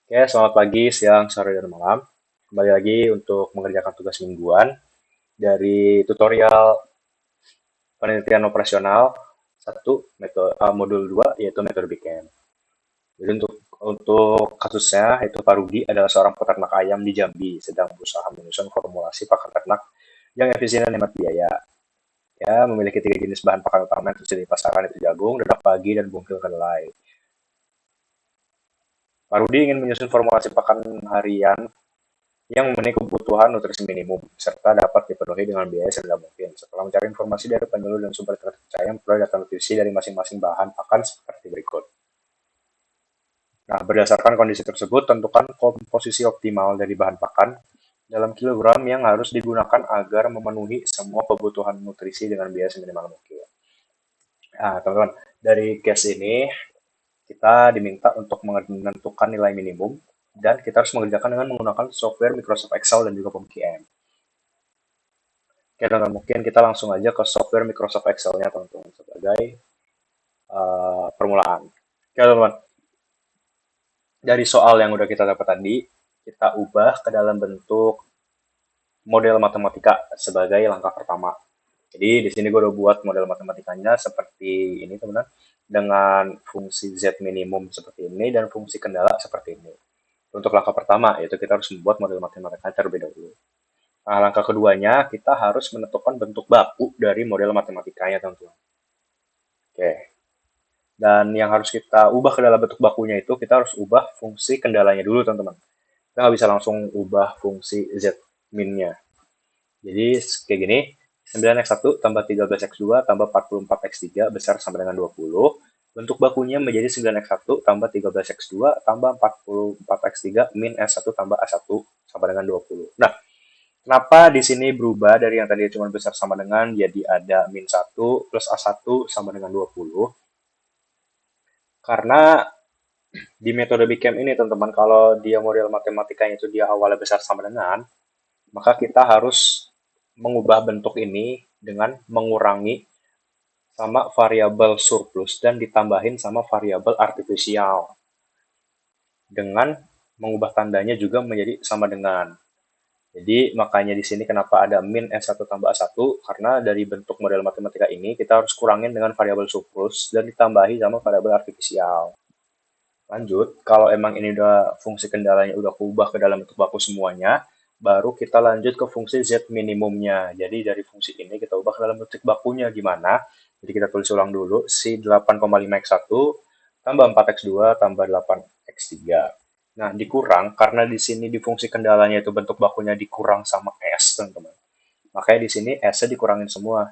Oke, selamat pagi, siang, sore, dan malam. Kembali lagi untuk mengerjakan tugas mingguan dari tutorial penelitian operasional satu modul 2 yaitu metode Big M. Jadi untuk kasusnya itu Pak Rudi adalah seorang peternak ayam di Jambi sedang berusaha menyusun formulasi pakan ternak yang efisien dan hemat biaya. Ya, memiliki tiga jenis bahan pakan utama yang tersedia di pasaran itu jagung, dedak pagi, dan bungkil kedelai. Pak Rudi ingin menyusun formulasi pakan harian yang memenuhi kebutuhan nutrisi minimum, serta dapat dipenuhi dengan biaya serendah mungkin. Setelah mencari informasi dari penyuluh dan sumber terpercaya, memperoleh data nutrisi dari masing-masing bahan pakan seperti berikut. Nah, berdasarkan kondisi tersebut, tentukan komposisi optimal dari bahan pakan dalam kilogram yang harus digunakan agar memenuhi semua kebutuhan nutrisi dengan biaya seminimal mungkin. Nah, teman-teman, dari case ini kita diminta untuk menentukan nilai minimum dan kita harus mengerjakan dengan menggunakan software Microsoft Excel dan juga PowerPoint. Oke, teman-teman, mungkin kita langsung aja ke software Microsoft Excel-nya, teman-teman, sebagai permulaan. Oke, teman-teman, dari soal yang udah kita dapat tadi, kita ubah ke dalam bentuk model matematika sebagai langkah pertama. Jadi di sini gue udah buat model matematikanya seperti ini, teman-teman, dengan fungsi Z minimum seperti ini dan fungsi kendala seperti ini. Untuk langkah pertama, yaitu kita harus membuat model matematikanya terlebih dahulu. Nah, langkah keduanya, kita harus menentukan bentuk baku dari model matematikanya, teman-teman. Oke. Dan yang harus kita ubah ke dalam bentuk bakunya itu, kita harus ubah fungsi kendalanya dulu, teman-teman. Kita nggak bisa langsung ubah fungsi Z min-nya. Jadi, kayak gini, 9x1 tambah 13x2 tambah 44x3 besar sama dengan 20. Bentuk bakunya menjadi 9x1 tambah 13x2 tambah 44x3 min S1 tambah A1 sama dengan 20. Nah, kenapa di sini berubah dari yang tadi cuma besar sama dengan jadi ada min 1 plus A1 sama dengan 20? Karena di metode Bcam ini, teman-teman, kalau dia model matematikanya itu dia awalnya besar sama dengan, maka kita harus mengubah bentuk ini dengan mengurangi sama variabel surplus dan ditambahin sama variabel artifisial. Dengan mengubah tandanya juga menjadi sama dengan. Jadi makanya di sini kenapa ada min S1 tambah A1, karena dari bentuk model matematika ini kita harus kurangin dengan variabel surplus dan ditambahi sama variabel artifisial. Lanjut, kalau emang ini udah fungsi kendalanya udah kubah ke dalam bentuk baku semuanya, baru kita lanjut ke fungsi Z minimumnya. Jadi dari fungsi ini kita ubah ke dalam bentuk bakunya gimana? Jadi kita tulis ulang dulu, si 8,5x1 tambah 4x2 tambah 8x3. Nah, dikurang karena di sini di fungsi kendalanya itu bentuk bakunya dikurang sama S, teman-teman. Makanya di sini S-nya dikurangin semua.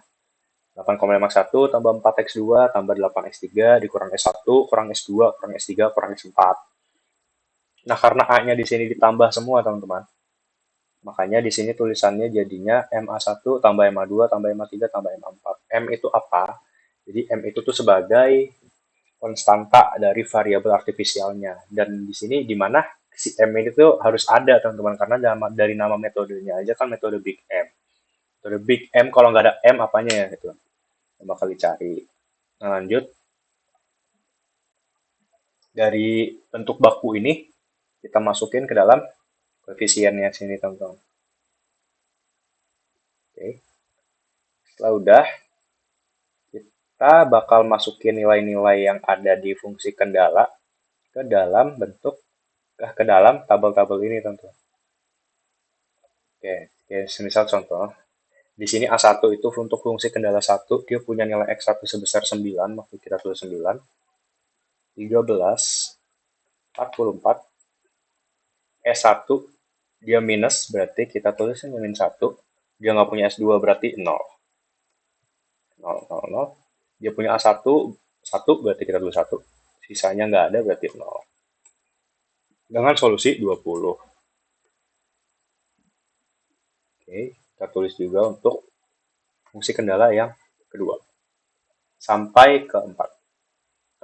8,51 tambah 4x2 tambah 8x3 dikurang S1 kurang S2 kurang S3 kurang S4. Nah, karena A-nya di sini ditambah semua, teman-teman. Makanya di sini tulisannya jadinya MA1 tambah MA2 tambah MA3 tambah MA4. M itu apa? Jadi M itu tuh sebagai konstanta dari variabel artifisialnya. Dan di sini di mana si M ini tuh harus ada, teman-teman, karena dari nama metodenya aja kan metode Big M. Metode Big M kalau nggak ada M apanya ya gitu. Yang bakal dicari. Nah, lanjut dari bentuk baku ini kita masukin ke dalam koefisiennya sini, teman-teman. Oke. Setelah udah, kita bakal masukin nilai-nilai yang ada di fungsi kendala ke dalam bentuk ke dalam tabel-tabel ini, teman-teman. Oke, oke, semisal contoh, di sini A1 itu untuk fungsi kendala 1, dia punya nilai X1 sebesar 9, maka kita tulis 9, 13, 44, S1 dia minus, berarti kita tulisnya min 1, dia nggak punya S2 berarti 0, 0, 0, 0, dia punya A1, 1 berarti kita tulis 1, sisanya nggak ada berarti 0. Dengan solusi 20. Oke, kita tulis juga untuk fungsi kendala yang kedua. Sampai ke 4.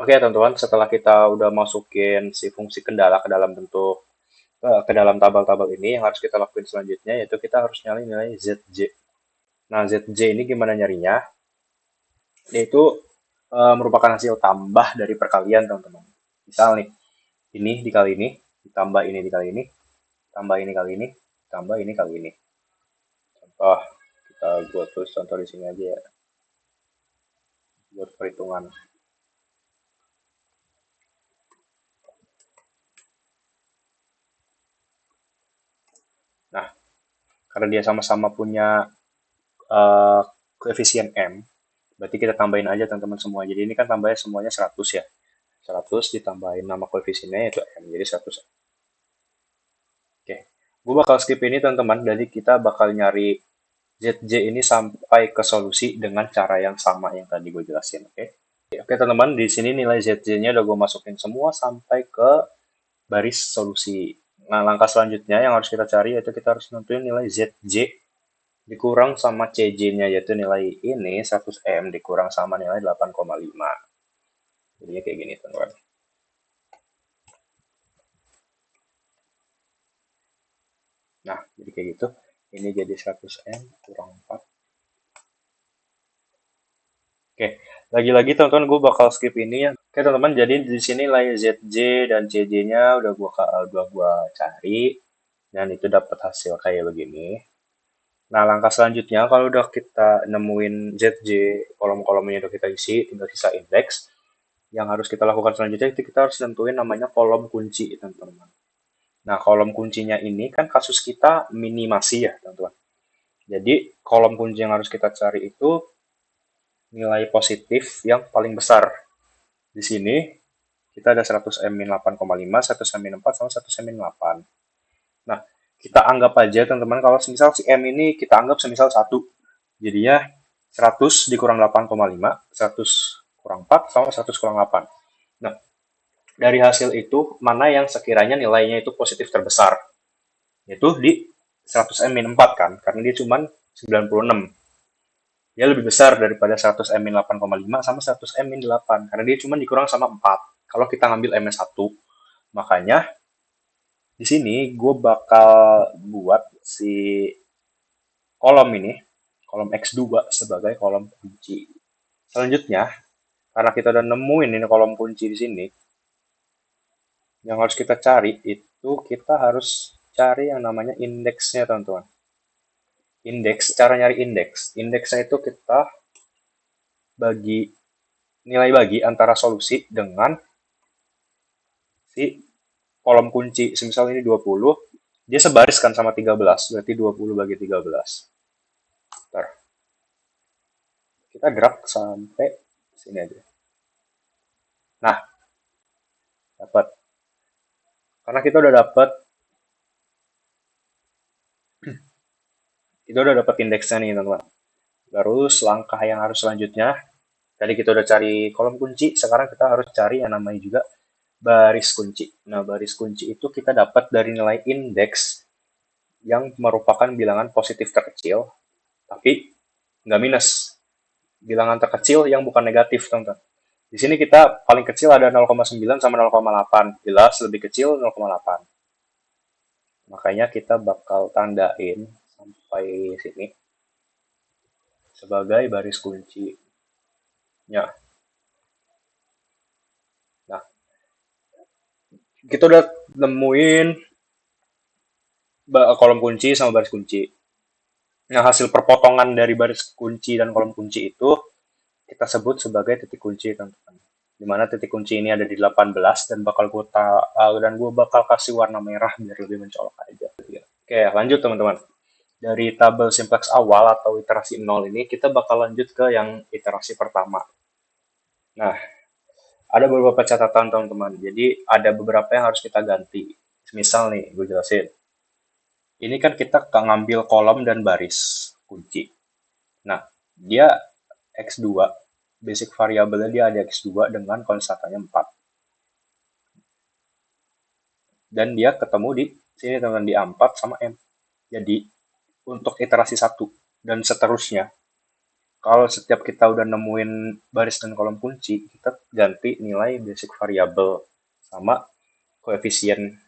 Oke, teman-teman, setelah kita udah masukin si fungsi kendala ke dalam bentuk ke dalam tabel-tabel ini, yang harus kita lakuin selanjutnya yaitu kita harus nyari nilai ZJ. Nah, ZJ ini gimana nyarinya? Yaitu merupakan hasil tambah dari perkalian, teman-teman. Misal nih, ini dikali ini, ditambah ini dikali ini, tambah ini kali ini, tambah ini kali ini. Contoh, kita buat terus contoh di sini aja ya, buat perhitungan. Nah, karena dia sama-sama punya eh, koefisien M, berarti kita tambahin aja teman-teman semua. Jadi ini kan tambahnya semuanya 100 ya. 100 ditambahin nama koefisiennya yaitu M, jadi 100. Oke, gue bakal skip ini teman-teman, jadi kita bakal nyari ZJ ini sampai ke solusi dengan cara yang sama yang tadi gue jelasin, oke? Oke teman-teman, di sini nilai ZJ-nya udah gue masukin semua sampai ke baris solusi. Nah, langkah selanjutnya yang harus kita cari yaitu kita harus nentuin nilai ZJ dikurang sama CJ-nya, yaitu nilai ini 100M dikurang sama nilai 8,5. Jadinya kayak gini teman-teman. Nah, jadi kayak gitu. Ini jadi 100M kurang 4. Oke, lagi-lagi teman-teman gue bakal skip ini ya. Oke teman-teman, jadi di sini nilai ZJ dan CJ-nya udah gua cari dan itu dapat hasil kayak begini. Nah, langkah selanjutnya kalau udah kita nemuin ZJ, kolom-kolomnya udah kita isi, tinggal sisa indeks. Yang harus kita lakukan selanjutnya itu kita harus nentuin namanya kolom kunci, teman-teman. Nah, kolom kuncinya ini kan kasus kita minimasi ya, teman-teman. Jadi, kolom kunci yang harus kita cari itu nilai positif yang paling besar. Di sini kita ada 100 min 8,5, 100 min 4, sama 100 min 8. Nah, kita anggap aja teman-teman kalau semisal si M ini kita anggap semisal 1. Jadinya 100 dikurang 8,5, 100 kurang 4, sama 100 kurang 8. Nah, dari hasil itu mana yang sekiranya nilainya itu positif terbesar? Yaitu di 100 min 4 kan, karena dia cuma 96. Dia lebih besar daripada 100 min 8,5 sama 100 min 8 karena dia cuma dikurang sama 4. Kalau kita ngambil M 1, makanya di sini gue bakal buat si kolom ini, kolom X2 sebagai kolom kunci. Selanjutnya, karena kita udah nemuin ini kolom kunci di sini, yang harus kita cari itu kita harus cari yang namanya indeksnya, teman-teman. Indeks, cara nyari indeks. Indeksnya itu kita bagi nilai bagi antara solusi dengan si kolom kunci. Semisal ini 20, dia sebaris kan sama 13, berarti 20 bagi 13. Bentar. Kita drag sampai sini aja. Nah, dapat. Karena kita udah dapat indeksnya nih, teman-teman. Terus langkah yang harus selanjutnya, tadi kita udah cari kolom kunci, sekarang kita harus cari yang namanya juga baris kunci. Nah, baris kunci itu kita dapat dari nilai indeks yang merupakan bilangan positif terkecil, tapi nggak minus. Bilangan terkecil yang bukan negatif, teman-teman. Di sini kita paling kecil ada 0,9 sama 0,8. Jelas lebih kecil 0,8. Makanya kita bakal tandain sampai sini sebagai baris kuncinya. Nah, kita udah nemuin kolom kunci sama baris kunci. Nah, hasil perpotongan dari baris kunci dan kolom kunci itu kita sebut sebagai titik kunci, teman-teman. Di mana titik kunci ini ada di 18 dan gue bakal kasih warna merah biar lebih mencolok aja. Oke, lanjut teman-teman. Dari tabel simplex awal atau iterasi 0 ini kita bakal lanjut ke yang iterasi pertama. Nah, ada beberapa catatan teman-teman. Jadi ada beberapa yang harus kita ganti. Misal nih, gue jelasin. Ini kan kita ngambil kolom dan baris kunci. Nah, dia X2, basic variabelnya dia ada X2 dengan konstantanya 4. Dan dia ketemu di sini teman, di A4 sama M. Jadi, untuk iterasi 1 dan seterusnya, kalau setiap kita udah nemuin baris dan kolom kunci, kita ganti nilai basic variable sama koefisien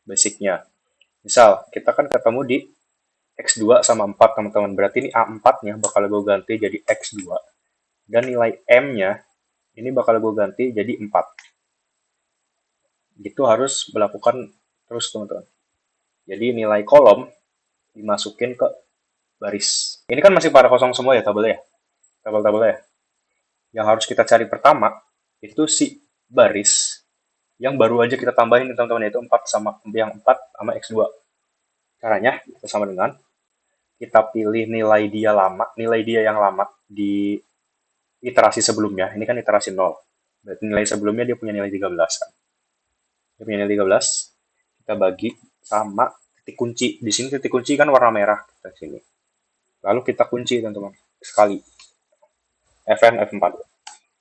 basicnya. Misal, kita kan ketemu di X2 sama 4, teman-teman. Berarti ini A4-nya bakal gue ganti jadi X2. Dan nilai M-nya ini bakal gue ganti jadi 4. Itu harus melakukan terus teman-teman. Jadi nilai kolom dimasukin ke baris. Ini kan masih pada kosong semua ya tabelnya, tabel-tabelnya ya. Yang harus kita cari pertama itu si baris yang baru aja kita tambahin teman-teman, yaitu 4 sama yang 4 sama X2. Caranya kita sama dengan kita pilih nilai dia lama, nilai dia yang lama di iterasi sebelumnya. Ini kan iterasi 0. Berarti nilai sebelumnya dia punya nilai 13 kan. Dia punya nilai 13, kita bagi sama titik kunci. Di sini titik kunci kan warna merah kita sini. Lalu kita kunci teman-teman sekali. Fn F4.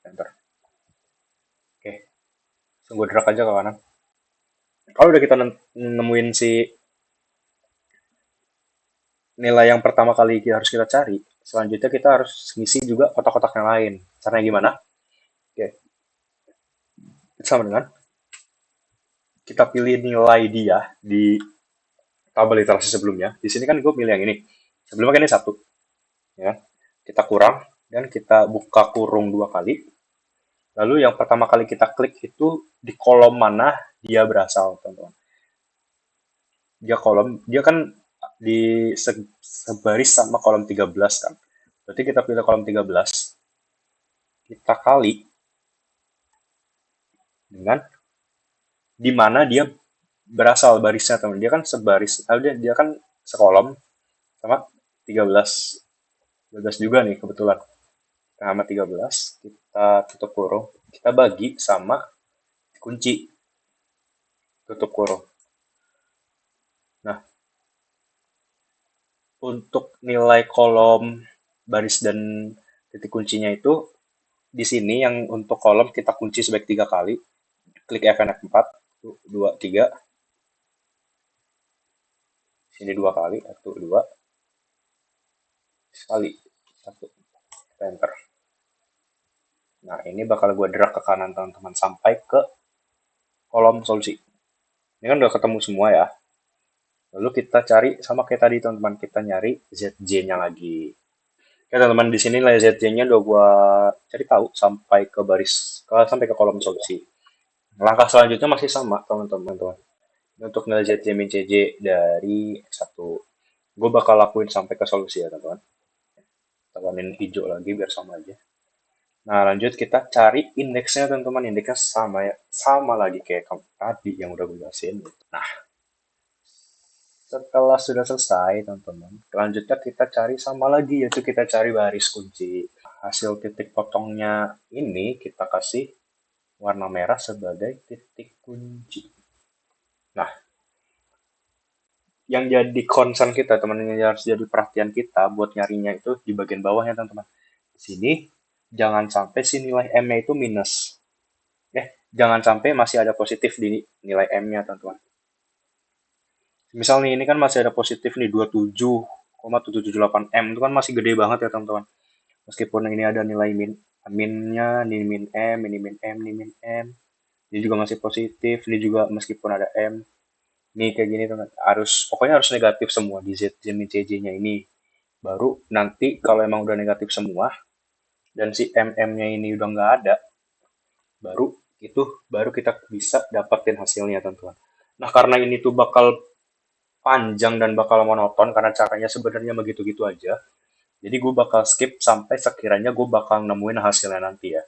Enter. Oke, tunggu drag aja ke kanan. Kalau udah kita nemuin si nilai yang pertama kali harus kita cari, selanjutnya kita harus ngisi juga kotak-kotak yang lain. Caranya gimana? Oke, sama dengan kita pilih nilai dia di tabel literasi sebelumnya. Di sini kan gue pilih yang ini. Sebelumnya kan ini satu, ya. Kita kurang dan kita buka kurung 2 kali. Lalu yang pertama kali kita klik itu di kolom mana dia berasal, teman-teman. Dia kan di sebaris sama kolom 13 kan. Berarti kita pilih kolom 13, kita kali dengan di mana dia berasal barisnya, teman. Dia kan sebaris, dia kan sekolom sama 13. 12 juga nih kebetulan. Sama 13, kita tutup kurung, kita bagi sama kunci, tutup kurung. Nah, untuk nilai kolom baris dan titik kuncinya itu di sini yang untuk kolom kita kunci sebanyak 3 kali. Klik Fn F4, 2, 3. Sini 2 kali, 1, 2. Sekali, 1. Enter. Nah, ini bakal gue drag ke kanan teman-teman sampai ke kolom solusi. Ini kan udah ketemu semua ya. Lalu kita cari sama kayak tadi teman-teman, kita nyari ZJ-nya lagi. Oke teman-teman, di sini nilai ZJ-nya udah gua cari tahu sampai ke sampai ke kolom solusi. Langkah selanjutnya masih sama teman-teman. Untuk nilai ZJ min CJ dari X1, gue bakal lakuin sampai ke solusi ya teman-teman. Tekanin hijau lagi biar sama aja. Nah lanjut kita cari indeksnya teman-teman. Indeksnya sama ya, sama lagi kayak tadi yang udah gue jelasin. Nah, setelah sudah selesai, teman-teman, selanjutnya kita cari sama lagi, yaitu kita cari baris kunci. Hasil titik potongnya ini kita kasih warna merah sebagai titik kunci. Nah, yang jadi concern kita, teman-teman, yang harus jadi perhatian kita buat nyarinya itu di bagian bawahnya, teman-teman. Di sini, jangan sampai si nilai M-nya itu minus. Jangan sampai masih ada positif di nilai M-nya, teman-teman. Misalnya ini kan masih ada positif nih 27,778 M, itu kan masih gede banget ya teman-teman. Meskipun ini ada nilai minnya, ini min M, ini min M, ini min M. Ini juga masih positif, ini juga meskipun ada M. Ini kayak gini teman, pokoknya harus negatif semua di Z, min CJ-nya ini. Baru nanti kalau emang udah negatif semua dan si MM-nya ini udah nggak ada, baru kita bisa dapetin hasilnya teman-teman. Nah karena ini tuh bakal panjang dan bakal monoton karena caranya sebenarnya begitu-gitu aja. Jadi gue bakal skip sampai sekiranya gue bakal nemuin hasilnya nanti ya.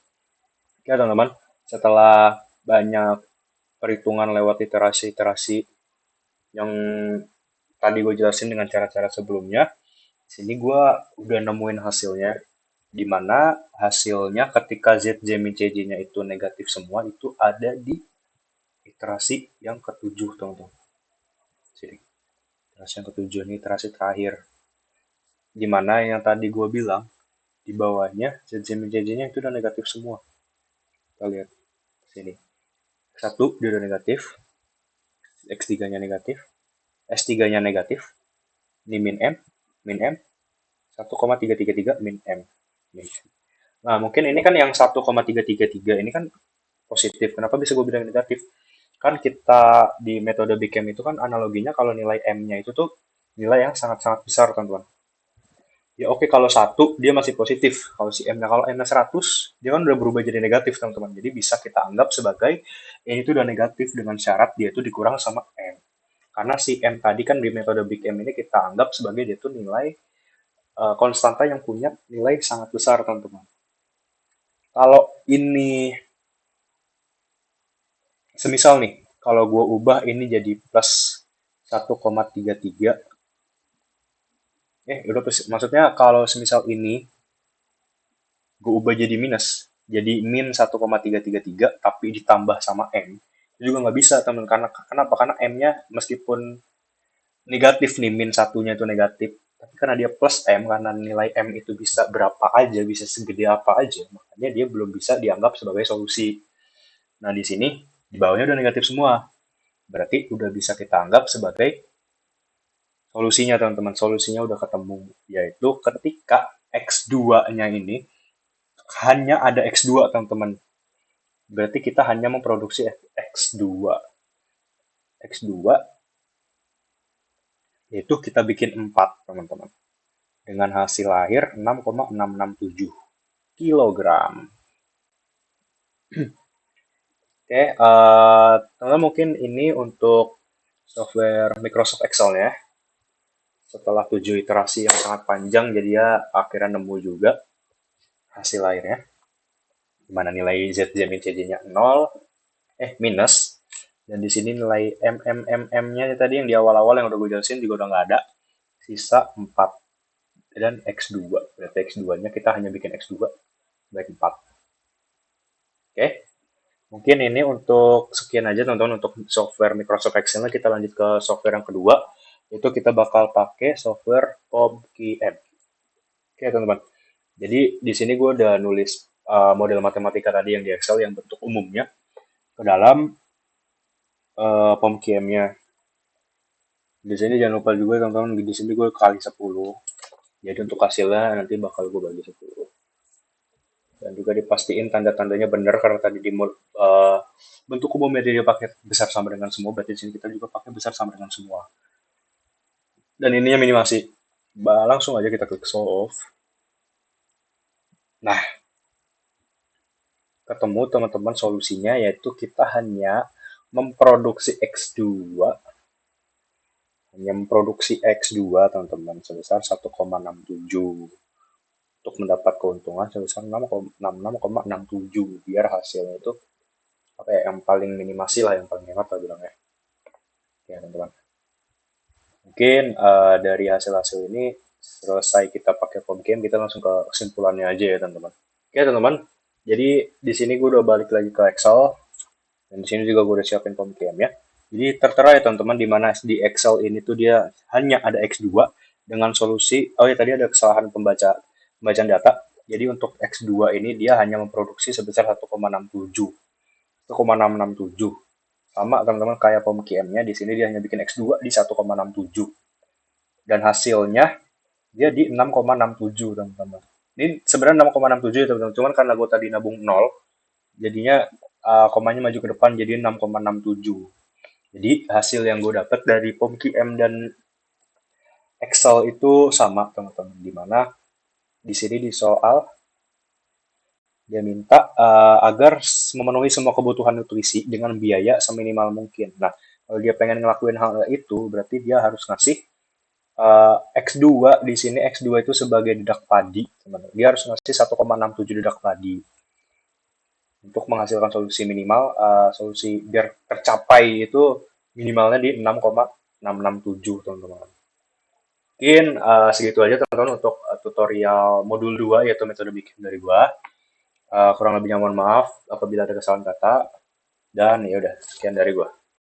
Oke teman-teman, setelah banyak perhitungan lewat iterasi-iterasi yang tadi gue jelasin dengan cara-cara sebelumnya, sini gue udah nemuin hasilnya, di mana hasilnya ketika ZJ min CJ-nya itu negatif semua, itu ada di iterasi yang ketujuh teman-teman. Sini, iterasi yang ketujuh ini iterasi terakhir. Di mana yang tadi gue bilang, di bawahnya ZJ min CJ-nya itu udah negatif semua. Kita lihat sini. Satu dia udah negatif, X3-nya negatif, S3-nya negatif, ini min M, 1,333 min M. Nah, mungkin ini kan yang 1,333 ini kan positif. Kenapa bisa gue bilang negatif? Kan kita di metode Bcam itu kan analoginya kalau nilai M-nya itu tuh nilai yang sangat-sangat besar, teman-teman. Ya oke, kalau satu dia masih positif. Kalau si M-nya kalau M-nya 100, dia kan udah berubah jadi negatif, teman-teman. Jadi bisa kita anggap sebagai N itu udah negatif dengan syarat dia itu dikurang sama M. Karena si M tadi kan di metode Big M ini kita anggap sebagai dia itu nilai konstanta yang punya nilai sangat besar, teman-teman. Kalau ini semisal nih, kalau gue ubah ini jadi plus 1,33, udah maksudnya kalau semisal ini gue ubah jadi minus, jadi min 1,333 tapi ditambah sama M, itu juga nggak bisa teman. Karena kenapa? Karena M-nya meskipun negatif nih, min satunya itu negatif, tapi karena dia plus M, karena nilai M itu bisa berapa aja, bisa segede apa aja, makanya dia belum bisa dianggap sebagai solusi. Nah di sini di bawahnya udah negatif semua, berarti udah bisa kita anggap sebagai solusinya, teman-teman. Solusinya udah ketemu, yaitu ketika X2-nya ini hanya ada X2, teman-teman. Berarti kita hanya memproduksi X2. X2 yaitu kita bikin 4, teman-teman. Dengan hasil lahir 6,667 kilogram. Oke, teman-teman mungkin ini untuk software Microsoft Excel ya. Setelah 7 iterasi yang sangat panjang, jadi ya akhirnya nemu juga hasil lahirnya. Dimana nilai ZZ min CJ-nya 0, minus. Dan di sini nilai MMMM-nya tadi yang di awal-awal yang udah gue jelasin juga udah nggak ada. Sisa 4 dan X2. Berarti X2-nya kita hanya bikin X2 baik 4. Oke. Mungkin ini untuk sekian aja, teman-teman, untuk software Microsoft Excel. Kita lanjut ke software yang kedua. Itu kita bakal pakai software POMQM. Oke, teman-teman. Jadi di sini gue udah nulis model matematika tadi yang di Excel yang bentuk umumnya ke dalam POMQM-nya. Di sini jangan lupa juga, teman-teman, di sini gue kali 10. Jadi untuk hasilnya nanti bakal gue bagi 10. Dan juga dipastiin tanda-tandanya benar, karena tadi di bentuk umumnya dia pakai besar sama dengan semua, berarti di sini kita juga pakai besar sama dengan semua. Dan ininya minimasi. Langsung aja kita klik solve. Nah, ketemu, teman-teman, solusinya, yaitu kita hanya memproduksi X2, teman-teman, sebesar 1,67 untuk mendapat keuntungan sebesar 66,67, biar hasilnya itu apa ya, yang paling minimasi lah, yang paling hemat lah bilangnya. Ya, teman-teman. Mungkin dari hasil-hasil ini, selesai kita pakai POMQM, kita langsung ke kesimpulannya aja ya, teman-teman. Oke, teman-teman. Jadi di sini gue udah balik lagi ke Excel, dan di sini juga gue udah siapin POMQM ya. Jadi tertera ya, teman-teman, di mana di Excel ini tuh dia hanya ada X2 dengan solusi, oh ya tadi ada kesalahan pembacaan data. Jadi untuk X2 ini dia hanya memproduksi sebesar 1,67. 1,667. Sama, teman-teman, kayak POMQM-nya, di sini dia hanya bikin X2 di 1,67. Dan hasilnya dia di 6,67, teman-teman. Ini sebenarnya 6,67 ya, teman-teman. Cuman karena gue tadi nabung 0, jadinya komanya maju ke depan jadi 6,67. Jadi hasil yang gue dapat dari POMQM dan Excel itu sama, teman-teman. Dimana di sini di soal dia minta agar memenuhi semua kebutuhan nutrisi dengan biaya seminimal mungkin. Nah, kalau dia pengen ngelakuin hal itu, berarti dia harus ngasih X2 di sini. X2 itu sebagai dedak padi, teman-teman. Dia harus ngasih 1,67 dedak padi untuk menghasilkan solusi minimal, solusi biar tercapai itu minimalnya di 6,667, teman-teman. Mungkin segitu aja, teman-teman, untuk tutorial modul 2 yaitu metode bikin dari gua. Kurang lebihnya mohon maaf apabila ada kesalahan kata, dan ya udah sekian dari gua.